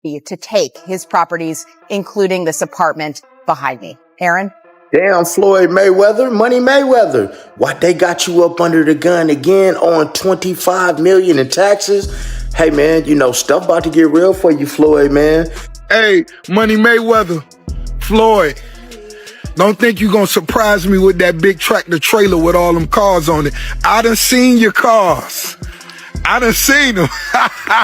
to take his properties, including this apartment behind me. Aaron? Damn, Floyd Mayweather, Money Mayweather. Why they got you up under the gun again on $25 million in taxes? Hey, man, you know, stuff about to get real for you, Floyd, man. Hey, Money Mayweather, Floyd, don't think you gonna surprise me with that big tractor trailer with all them cars on it. I done seen your cars. I done seen them.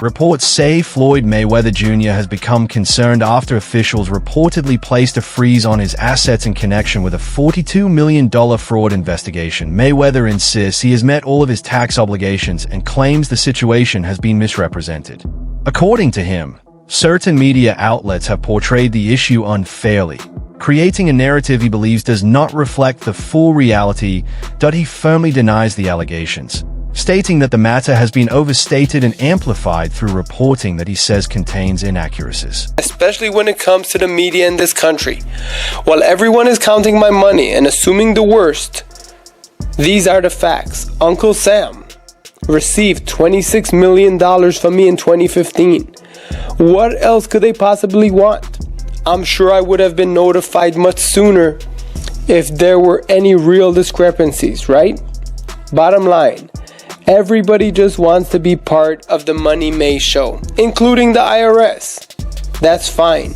Reports say Floyd Mayweather Jr. has become concerned after officials reportedly placed a freeze on his assets in connection with a $42 million fraud investigation. Mayweather insists he has met all of his tax obligations and claims the situation has been misrepresented. According to him, certain media outlets have portrayed the issue unfairly, creating a narrative he believes does not reflect the full reality. He firmly denies the allegations, stating that the matter has been overstated and amplified through reporting that he says contains inaccuracies. Especially when it comes to the media in this country. While everyone is counting my money and assuming the worst, these are the facts. Uncle Sam received $26 million from me in 2015. What else could they possibly want? I'm sure I would have been notified much sooner if there were any real discrepancies, right? Bottom line, everybody just wants to be part of the Money May show, including the IRS. That's fine.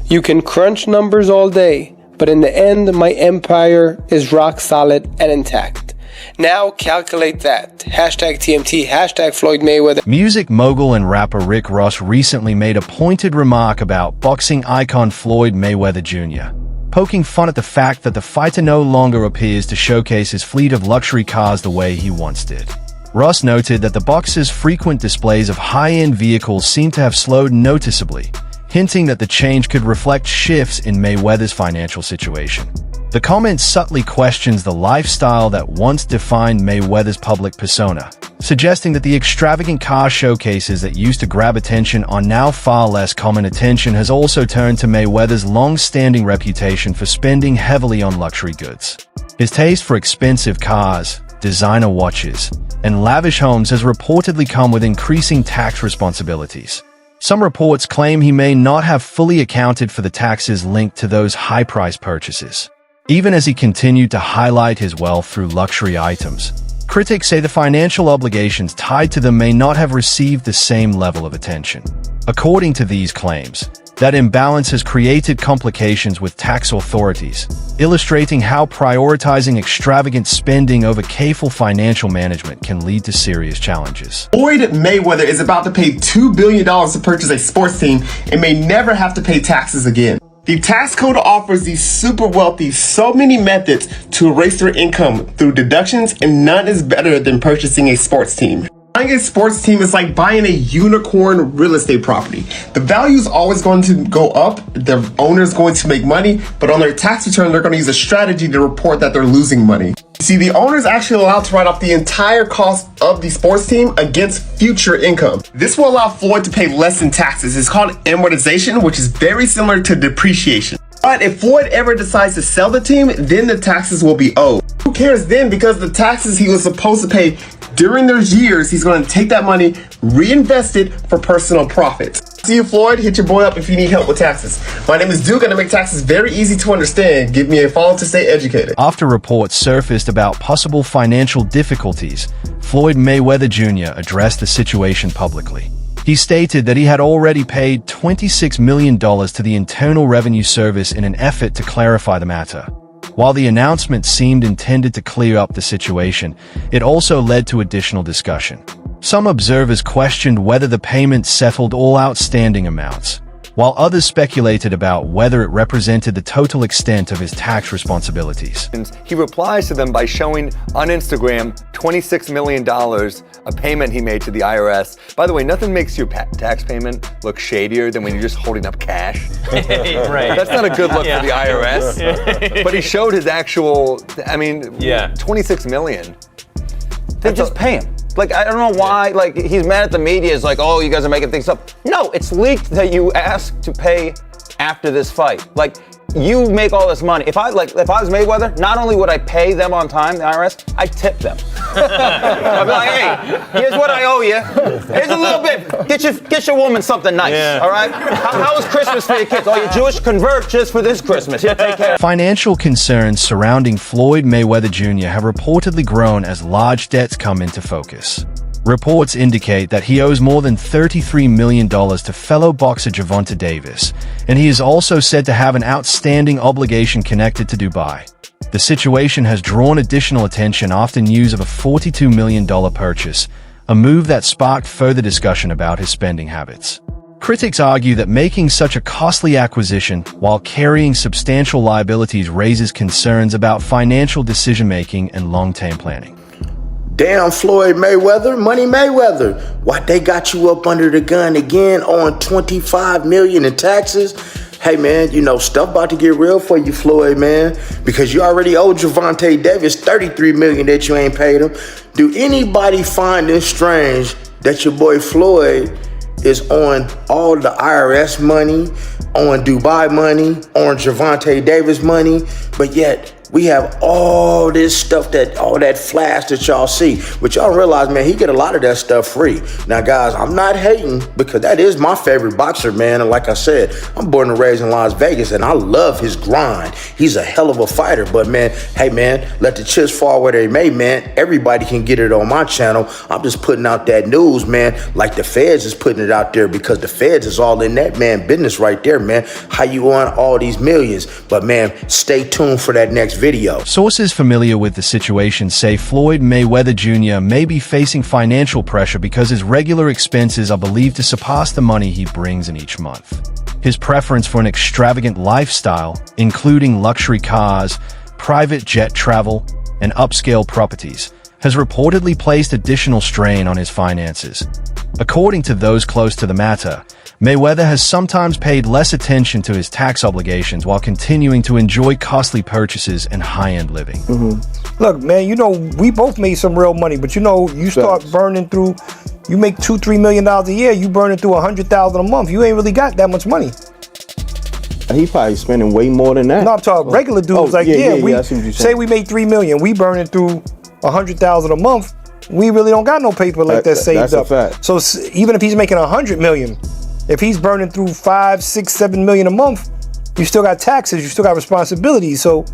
You can crunch numbers all day, but in the end, my empire is rock solid and intact. Now calculate that. Hashtag TMT, hashtag Floyd Mayweather. Music mogul and rapper Rick Ross recently made a pointed remark about boxing icon Floyd Mayweather Jr., poking fun at the fact that the fighter no longer appears to showcase his fleet of luxury cars the way he once did. Ross noted that the boxer's frequent displays of high-end vehicles seem to have slowed noticeably, hinting that the change could reflect shifts in Mayweather's financial situation. The comment subtly questions the lifestyle that once defined Mayweather's public persona, suggesting that the extravagant car showcases that used to grab attention are now far less common. Attention has also turned to Mayweather's long-standing reputation for spending heavily on luxury goods. His taste for expensive cars, designer watches, and lavish homes has reportedly come with increasing tax responsibilities. Some reports claim he may not have fully accounted for the taxes linked to those high-priced purchases, even as he continued to highlight his wealth through luxury items. Critics say the financial obligations tied to them may not have received the same level of attention. According to these claims, that imbalance has created complications with tax authorities, illustrating how prioritizing extravagant spending over careful financial management can lead to serious challenges. Floyd Mayweather is about to pay $2 billion to purchase a sports team and may never have to pay taxes again. The tax code offers the super wealthy so many methods to erase their income through deductions, and none is better than purchasing a sports team. Buying a sports team is like buying a unicorn real estate property. The value is always going to go up, the owner is going to make money, but on their tax return, they're going to use a strategy to report that they're losing money. You see, the owner is actually allowed to write off the entire cost of the sports team against future income. This will allow Floyd to pay less in taxes. It's called amortization, which is very similar to depreciation. But if Floyd ever decides to sell the team, then the taxes will be owed. Who cares then? Because the taxes he was supposed to pay during those years, he's going to take that money, reinvest it for personal profit. See you, Floyd. Hit your boy up if you need help with taxes. My name is Duke, and I make taxes very easy to understand. Give me a follow to stay educated. After reports surfaced about possible financial difficulties, Floyd Mayweather Jr. addressed the situation publicly. He stated that he had already paid $26 million to the Internal Revenue Service in an effort to clarify the matter. While the announcement seemed intended to clear up the situation, it also led to additional discussion. Some observers questioned whether the payment settled all outstanding amounts, while others speculated about whether it represented the total extent of his tax responsibilities. He replies to them by showing on Instagram $26 million, a payment he made to the IRS. By the way, nothing makes your tax payment look shadier than when you're just holding up cash. Right. That's not a good look for the IRS. But he showed his actual, 26 million. They just pay him. Like, I don't know why, like, he's mad at the media. It's like, oh, you guys are making things up. No, it's leaked that you asked to pay after this fight. Like, you make all this money. If I was Mayweather, not only would I pay them on time, the IRS, I'd tip them. I'd be like, hey, here's what I owe you. Here's a little bit. Get your woman something nice, all right? How was Christmas for your kids? Oh, you're Jewish? Convert just for this Christmas. Here, take care. Financial concerns surrounding Floyd Mayweather Jr. have reportedly grown as large debts come into focus. Reports indicate that he owes more than $33 million to fellow boxer Gervonta Davis, and he is also said to have an outstanding obligation connected to Dubai. The situation has drawn additional attention after news of a $42 million purchase, a move that sparked further discussion about his spending habits. Critics argue that making such a costly acquisition while carrying substantial liabilities raises concerns about financial decision-making and long-term planning. Damn, Floyd Mayweather, Money Mayweather. Why they got you up under the gun again on $25 million in taxes? Hey, man, stuff about to get real for you, Floyd, man, because you already owe Gervonta Davis $33 million that you ain't paid him. Do anybody find it strange that your boy Floyd is on all the IRS money, on Dubai money, on Gervonta Davis money, but yet we have all this stuff, all that flash that y'all see, but y'all realize, man, he get a lot of that stuff free. Now, guys, I'm not hating because that is my favorite boxer, man. And like I said, I'm born and raised in Las Vegas, and I love his grind. He's a hell of a fighter. But man, hey, man, let the chips fall where they may, man. Everybody can get it on my channel. I'm just putting out that news, man, like the feds is putting it out there, because the feds is all in that, man, business right there, man. How you on all these millions? But man, stay tuned for that next video. Sources familiar with the situation say Floyd Mayweather Jr. may be facing financial pressure because his regular expenses are believed to surpass the money he brings in each month. His preference for an extravagant lifestyle, including luxury cars, private jet travel, and upscale properties, has reportedly placed additional strain on his finances. According to those close to the matter, Mayweather has sometimes paid less attention to his tax obligations while continuing to enjoy costly purchases and high-end living. Look, man, we both made some real money, but you start burning through, you make $2-3 million a year, you burning through $100,000 a month. You ain't really got that much money. He probably spending way more than that. No, I'm talking regular dudes. I see what you're say we made $3 million, we burning through $100,000 a month. We really don't got no paper like that saved up. That's a fact. So even if he's making $100 million, if he's burning through $5, $6, $7 million a month, you still got taxes, you still got responsibilities. So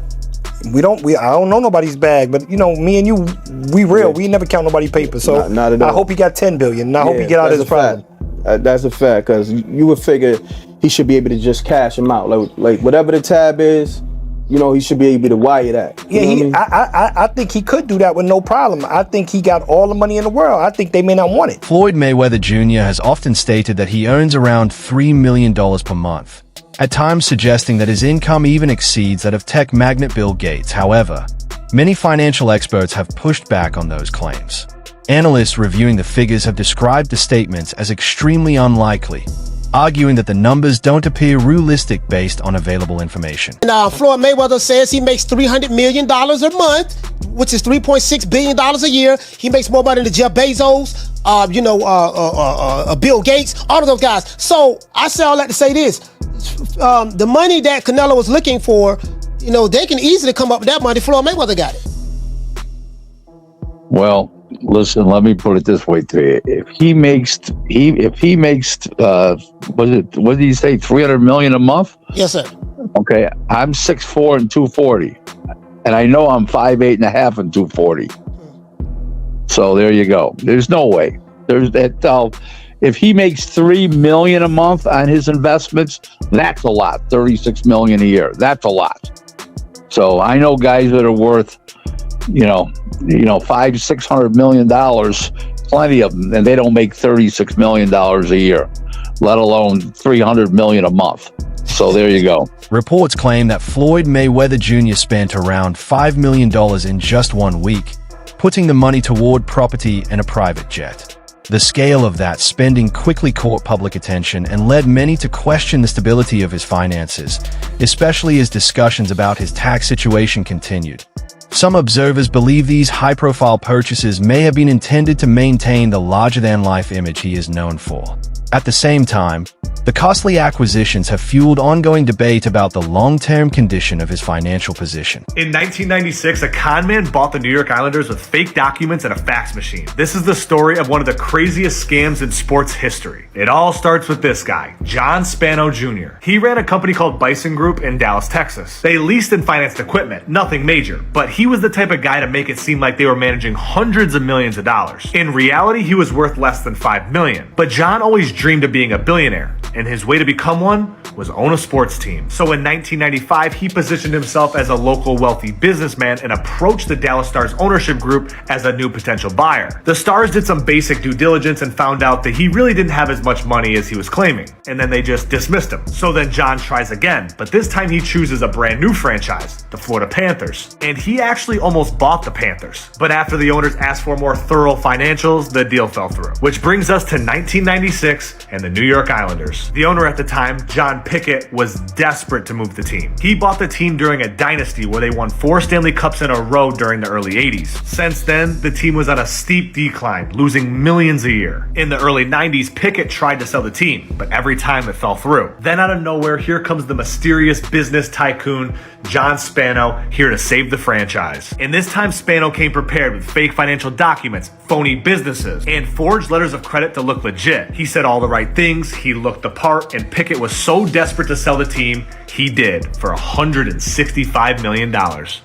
I don't know nobody's bag, but me and you, we real. We never count nobody's paper. So not at all. I hope he got $10 billion. And I hope he get out of his problem. That's a fact, because you would figure he should be able to just cash him out, like whatever the tab is. He should be able to wire that. I think he could do that with no problem. I think he got all the money in the world. I think they may not want it. Floyd Mayweather Jr. has often stated that he earns around $3 million per month, at times suggesting that his income even exceeds that of tech magnate Bill Gates. However, many financial experts have pushed back on those claims. Analysts reviewing the figures have described the statements as extremely unlikely, arguing that the numbers don't appear realistic based on available information. Now, Floyd Mayweather says he makes $300 million a month, which is $3.6 billion a year. He makes more money than Jeff Bezos, Bill Gates, all of those guys. So I say all that to say this. The money that Canelo was looking for, they can easily come up with that money. Floyd Mayweather got it. Well, listen, let me put it this way to you. If he makes what did he say, 300 million a month? Yes, sir. Okay, I'm 6'4" and 240. And I know I'm 5'8.5" and 240. So there you go. There's no way. There's that. If he makes $3 million a month on his investments, that's a lot. $36 million a year. That's a lot. So I know guys that are worth, $500-600 million, plenty of them, and they don't make $36 million a year, let alone $300 million a month. So there you go. Reports claim that Floyd Mayweather Jr. spent around $5 million in just 1 week, putting the money toward property and a private jet. The scale of that spending quickly caught public attention and led many to question the stability of his finances, especially as discussions about his tax situation continued. Some observers believe these high-profile purchases may have been intended to maintain the larger-than-life image he is known for. At the same time, the costly acquisitions have fueled ongoing debate about the long-term condition of his financial position. In 1996, a con man bought the New York Islanders with fake documents and a fax machine. This is the story of one of the craziest scams in sports history. It all starts with this guy, John Spano Jr. He ran a company called Bison Group in Dallas, Texas. They leased and financed equipment, nothing major, but he was the type of guy to make it seem like they were managing hundreds of millions of dollars. In reality, he was worth less than $5 million. But John always dreamed of being a billionaire, and his way to become one was own a sports team. So in 1995, he positioned himself as a local wealthy businessman and approached the Dallas Stars ownership group as a new potential buyer. The Stars did some basic due diligence and found out that he really didn't have as much money as he was claiming, and then they just dismissed him. So then John tries again, but this time he chooses a brand new franchise, the Florida Panthers, and he actually almost bought the Panthers. But after the owners asked for more thorough financials, the deal fell through. Which brings us to 1996 and the New York Islanders. The owner at the time, John Pickett, was desperate to move the team. He bought the team during a dynasty where they won 4 Stanley Cups in a row during the early 80s. Since then, the team was on a steep decline, losing millions a year. In the early 90s, Pickett tried to sell the team, but every time it fell through. Then out of nowhere, here comes the mysterious business tycoon, John Spano, here to save the franchise. And this time, Spano came prepared with fake financial documents, phony businesses, and forged letters of credit to look legit. He said all the right things, he looked the part, and Pickett was so desperate to sell the team, he did for $165 million.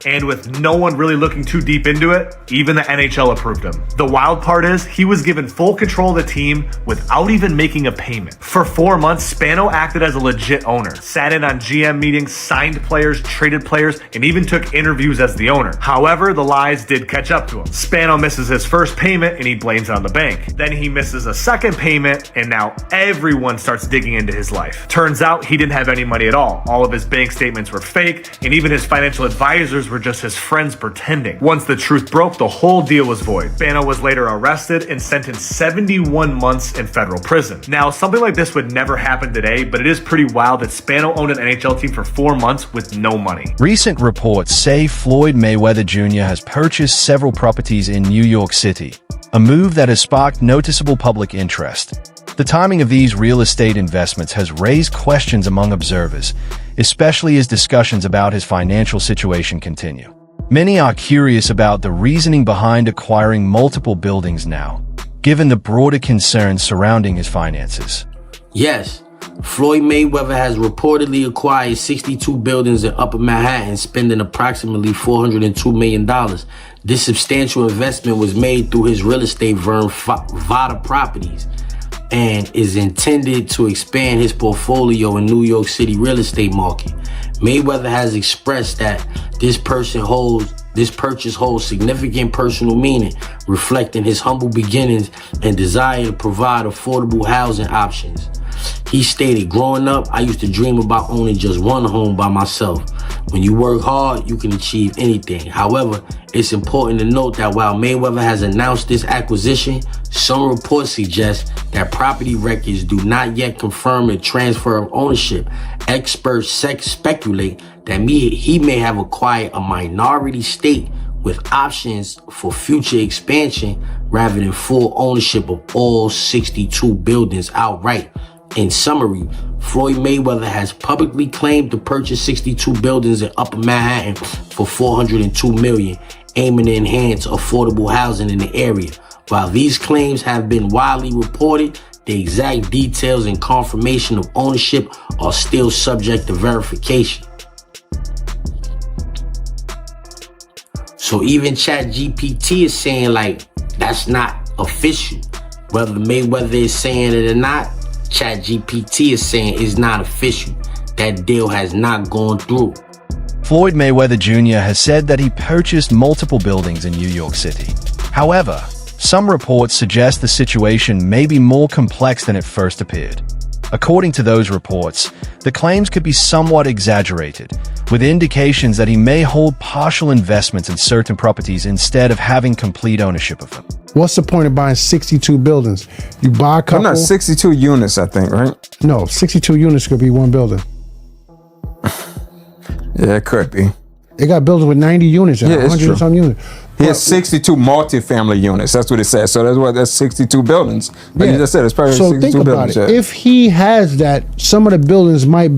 And with no one really looking too deep into it, even the NHL approved him. The wild part is, he was given full control of the team without even making a payment. For 4 months, Spano acted as a legit owner, sat in on GM meetings, signed players, traded players, and even took interviews as the owner. However, the lies did catch up to him. Spano misses his first payment and he blames it on the bank. Then he misses a second payment and now everyone starts digging into his life. Turns out he didn't have any money at all. All of his bank statements were fake, and even his financial advisors were just his friends pretending. Once the truth broke, the whole deal was void. Spano was later arrested and sentenced 71 months in federal prison. Now, something like this would never happen today, but it is pretty wild that Spano owned an NHL team for 4 months with no money. Recent reports say Floyd Mayweather Jr. has purchased several properties in New York City, a move that has sparked noticeable public interest. The timing of these real estate investments has raised questions among observers, especially as discussions about his financial situation continue. Many are curious about the reasoning behind acquiring multiple buildings now, given the broader concerns surrounding his finances. Yes, Floyd Mayweather has reportedly acquired 62 buildings in Upper Manhattan, spending approximately $402 million. This substantial investment was made through his real estate firm, Vada Properties, and is intended to expand his portfolio in New York City real estate market. Mayweather has expressed that this purchase holds significant personal meaning, reflecting his humble beginnings and desire to provide affordable housing options. He stated, "Growing up, I used to dream about owning just one home by myself. When you work hard, you can achieve anything. However, it's important to note that while Mayweather has announced this acquisition, some reports suggest that property records do not yet confirm a transfer of ownership. Experts speculate that he may have acquired a minority stake with options for future expansion rather than full ownership of all 62 buildings outright." In summary, Floyd Mayweather has publicly claimed to purchase 62 buildings in Upper Manhattan for $402 million, aiming to enhance affordable housing in the area. While these claims have been widely reported, the exact details and confirmation of ownership are still subject to verification. So even ChatGPT is saying, like, that's not official. Whether Mayweather is saying it or not, ChatGPT is saying it's not official. That deal has not gone through. Floyd Mayweather Jr. has said that he purchased multiple buildings in New York City. However, some reports suggest the situation may be more complex than it first appeared. According to those reports, the claims could be somewhat exaggerated, with indications that he may hold partial investments in certain properties instead of having complete ownership of them. What's the point of buying 62 buildings? You buy a couple... I'm not 62 units, I think, right? No, 62 units could be one building. Yeah, it could be. They got buildings with 90 units and 100 and some units. He has 62 multi-family units. That's what it says. So that's 62 buildings. But you just said it's probably So 62 think about buildings. it. Yeah. If he has that, some of the buildings might not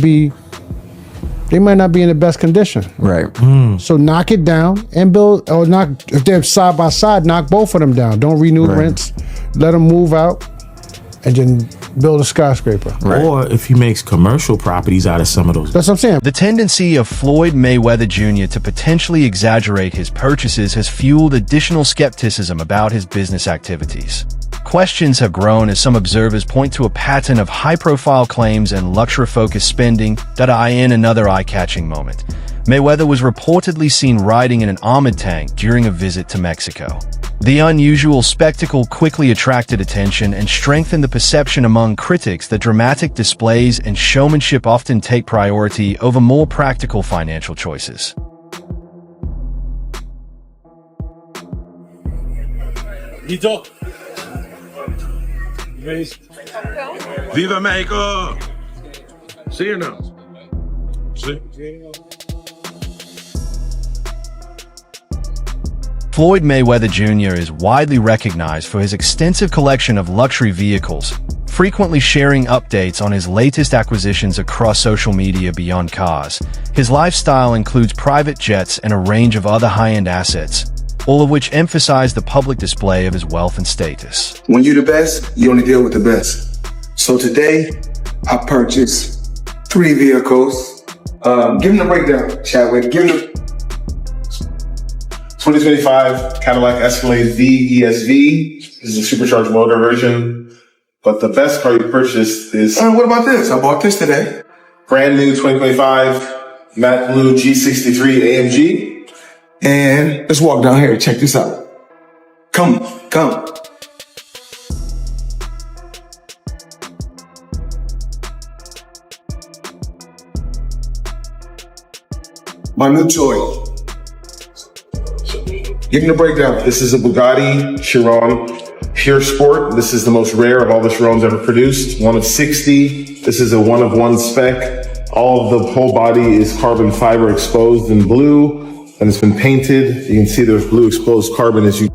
be in the best condition. Right. So knock it down and build, or if they're side by side, knock both of them down. Don't renew the rents. Let them move out, and then build a skyscraper. Or if he makes commercial properties out of some of those. That's what I'm saying. The tendency of Floyd Mayweather Jr. to potentially exaggerate his purchases has fueled additional skepticism about his business activities. Questions have grown as some observers point to a pattern of high-profile claims and luxury-focused spending that eye in another eye-catching moment. Mayweather was reportedly seen riding in an armored tank during a visit to Mexico. The unusual spectacle quickly attracted attention and strengthened the perception among critics that dramatic displays and showmanship often take priority over more practical financial choices. Viva Mexico! See you now. See? Floyd Mayweather Jr. is widely recognized for his extensive collection of luxury vehicles, frequently sharing updates on his latest acquisitions across social media beyond cars. His lifestyle includes private jets and a range of other high-end assets, all of which emphasize the public display of his wealth and status. When you're the best, you only deal with the best. So today, I purchased 3 vehicles. Give them the breakdown, Chadwick. Give them the 2025 Cadillac Escalade V ESV. This is a supercharged motor version. But the best car you purchased is... what about this? I bought this today. Brand new 2025 matte blue G63 AMG. And let's walk down here. Check this out. Come. My new toy. Give me the breakdown. This is a Bugatti Chiron Pure Sport. This is the most rare of all the Chirons ever produced. 1 of 60. This is a 1 of 1 spec. All of the whole body is carbon fiber exposed in blue, and it's been painted. You can see there's blue exposed carbon as you...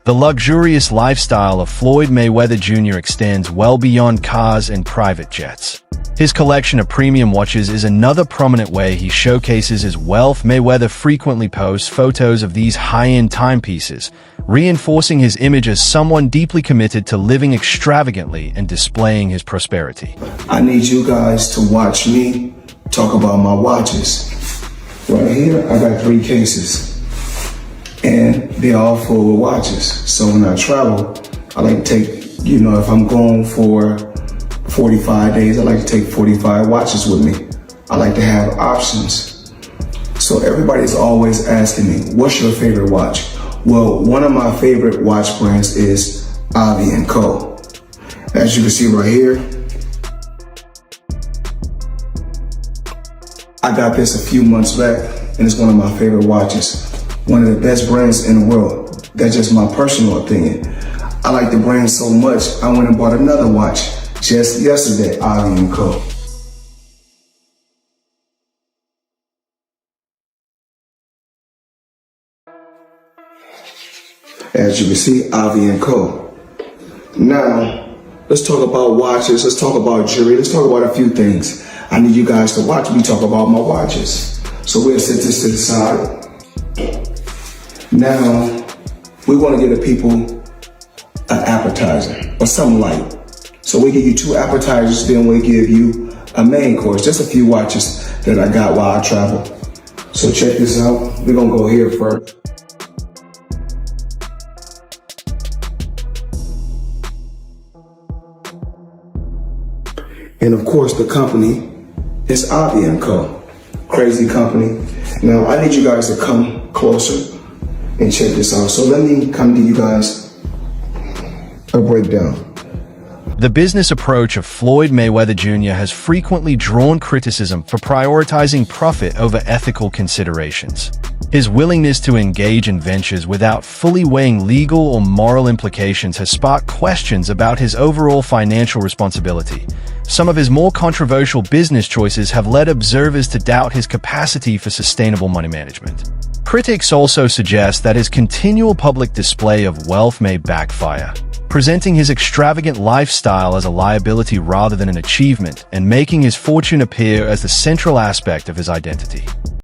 The luxurious lifestyle of Floyd Mayweather Jr. extends well beyond cars and private jets. His collection of premium watches is another prominent way he showcases his wealth. Mayweather frequently posts photos of these high-end timepieces, reinforcing his image as someone deeply committed to living extravagantly and displaying his prosperity. I need you guys to watch me talk about my watches. Right here, I got 3 cases. And they're all full of watches. So when I travel, I like to take, if I'm going for 45 days, I like to take 45 watches with me. I like to have options. So everybody's always asking me, what's your favorite watch? Well, one of my favorite watch brands is evasion. As you can see right here, I got this a few months back, and it's one of my favorite watches. One of the best brands in the world. That's just my personal opinion. I like the brand so much, I went and bought another watch just yesterday, evasion. As you can see, evasion. Now, let's talk about watches, let's talk about jewelry, let's talk about a few things. I need you guys to watch me talk about my watches. So we'll set this to the side. Now, we want to give the people an appetizer or something light. So we give you 2 appetizers, then we give you a main course. Just a few watches that I got while I travel. So check this out. We're going to go here first. And of course, the company is Avi & Co. Crazy company. Now, I need you guys to come closer and check this out. So let me come to you guys a breakdown. The business approach of Floyd Mayweather Jr. has frequently drawn criticism for prioritizing profit over ethical considerations. His willingness to engage in ventures without fully weighing legal or moral implications has sparked questions about his overall financial responsibility. Some of his more controversial business choices have led observers to doubt his capacity for sustainable money management. Critics also suggest that his continual public display of wealth may backfire, presenting his extravagant lifestyle as a liability rather than an achievement, and making his fortune appear as the central aspect of his identity.